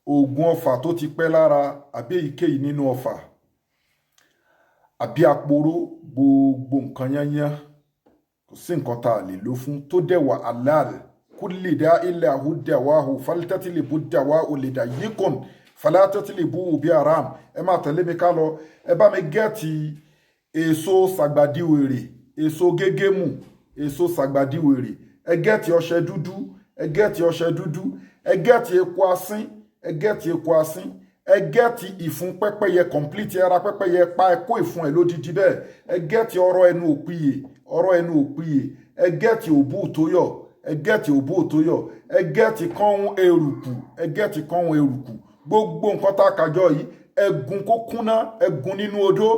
oògùn Offa tó ti pẹ́ lára àbí Eyikeyi nínú Offa àbí Aporo gbogbo nǹkan yányán kò sí nǹkan tá a lè lò fún tó dẹ̀ wà halal kulli da illa hudawahu faltatilibu dawahu lidayikun falatatilibu bi haram. Ẹ máa tẹ̀lé mi ká lọ, ẹ bá mi gẹ́ẹ̀tì èso sàgbàdíwèrè, èso gégémù, èso sàgbàdíwèrè, ẹ gẹ́ẹ̀tì ọṣẹ dúdú, ẹ gẹ́ẹ̀tì ọṣẹ dúdú, ẹ gẹ́ẹ̀tì epo asín, ẹ gẹ́ẹ̀tì epo asín, ẹ gẹ́ẹ̀tì ìfun pẹ́pẹ́yẹ complete ẹra pẹ́pẹ́yẹ pa ẹ kó ìfun ẹ lódidi bẹ́ẹ̀, ẹ gẹ́ẹ̀tì ọ̀rọ̀ ẹnu òpìyè, ọ̀rọ̀ ẹnu òpìyè, ẹ gẹ́ẹ̀tì òbú tóyọ̀, ẹ gẹ́ẹ̀tì òbú tóyọ̀, ẹ gẹ́ẹ̀tì kọ́hún eruku, ẹ gẹ́ẹ̀tì kọ́hún eruku. Gbogbo nǹkan tá a kàjọ yìí ẹ̀gún kó kúnná, ẹ̀gún nínú odó,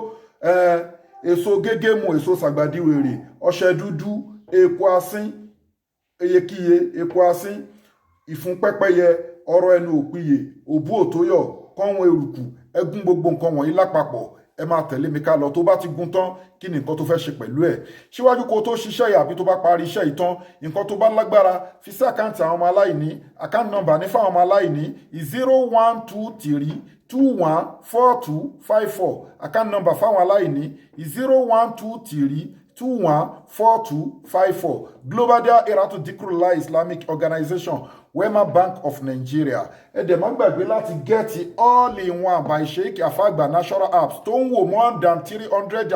èso gégémù, èso sàgbàdíwèrè, ọṣẹ dúdú, epo asín, Eyikeyi, epo asín, ìfun pẹ́pẹ́yẹ, ọ̀rọ̀ ẹnu òpìyè, òbú òtóyọ̀, kọ́hún eruku, ẹ̀gún gbogbo nǹkan wọ̀nyí lápapọ̀. Ẹ máa tẹ̀lé mi ká lọ. Tó bá ti gún tán kí ni nǹkan tó fẹ́ ṣe pẹ̀lú ẹ̀ síwájú kó tó ṣiṣẹ́ yìí àbí tó bá parí iṣẹ́ yìí tán, nǹkan tó bá lágbára fi sí àkáǹtì àwọn ọmọ aláìní. Àkáǹtì nọ́mbà ní fáwọn ọmọ aláìní 0123214254. àkáǹtì nọ́mbà fáwọn aláìní 0123214254. Global Dahiratu Dhikrlahi Islamic Organization, Wema Bank of Nigeria. Ẹ dẹ̀ má gbàgbé láti gẹ́ẹ̀tì all-in-one by Sheikh Afagba natural apps tó ń wò more than 300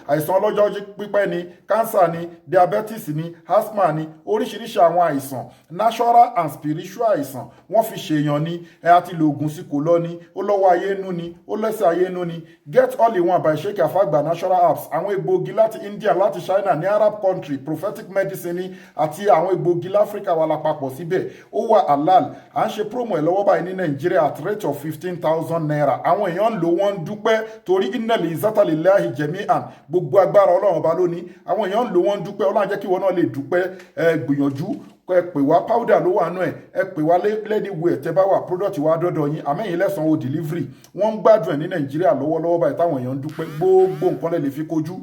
àìsàn ọlọ́jọ́ pípẹ́ ni, cancer ni, diabetes ni, asthma ni, oríṣiríṣi àwọn àìsàn natural and spiritual àìsàn wọ́n fi ṣèyàn ni. Ẹ àti lo oògùn sí kò lọ ni, ó lọ́wọ́ ayé nú ni, ó lẹ́sẹ̀ ayé nú ni. Get all-in-one by Sheikh Afagba natural apps. Àwọn egbòogi láti India, láti China, ní Arab country, prophetic medicine ni, àti àwọn egbòogi láfíríkà wà lápapọ̀ síbẹ̀. Ó wà halal. À ń ṣe promo ẹ̀ lọ́wọ́ báyìí ní Nàìjíríà at rate of 15,000 naira. Àwọn èèyàn ń lò wọ́n ń dúpẹ́ torí innal izzata lillahi jami'an, gbogbo agbára Ọlọ́run ọba lónìí. Àwọn èèyàn ń lò wọ́n ń dúpẹ́. Ọlọ́run jẹ́ kí wọn náà lè dúpẹ́. Gbìyànjú ẹ pè wá, powder ló wà nù ẹ pè wá anywhere tẹ́ bá wà, product wa dọ́dọ̀ yín, àmẹ́yìn lẹ́sàn-án delivery. Wọ́n ń gbádùn ẹ̀ ní Nàìjíríà lọ́wọ́lọ́wọ́ báyìí táwọn èèyàn ń dúpẹ́. Gbogbo nǹkan lè fi kojú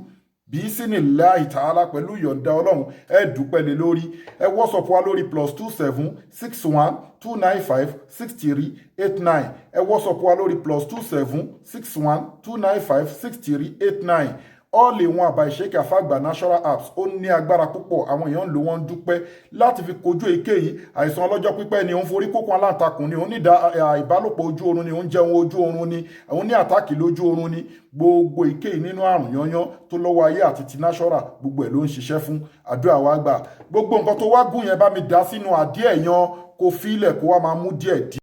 Bisimilahi ta'ala pẹ̀lú yọ̀ǹda Ọlọ́run ẹ dúpẹ́ lé lórí. Ẹ WhatsApp wa lórí +2761295638 ẹ WhatsApp wa lórí +2761295638. all-in-one by Sheikh Afagba natural apps ó ní agbára púpọ̀. Àwọn èèyàn ń lò wọ́n ń dúpẹ́ láti fi kojú èyíkéyìí àìsàn ọlọ́jọ́ pípẹ́ ni, òun forí kókó aláǹtakùn ni, òun ní ìbálòpọ̀ ojú oorun ni, òun jẹun ojú oorun ni, òun ní àtàkì lójú oorun ni. Gbogbo èyíkéyìí nínú àrùn yányán tó lọ́wọ́ ayé àti ti natural gbogbo ẹ̀ ló ń ṣiṣẹ́ fún. Àdúrà wa gbà. Gbogbo nǹkan tó wá gùn yẹn bá mi dá sínú àdíẹ̀ yan kó fi ilẹ̀ kó wá máa mú díẹ̀ díẹ̀.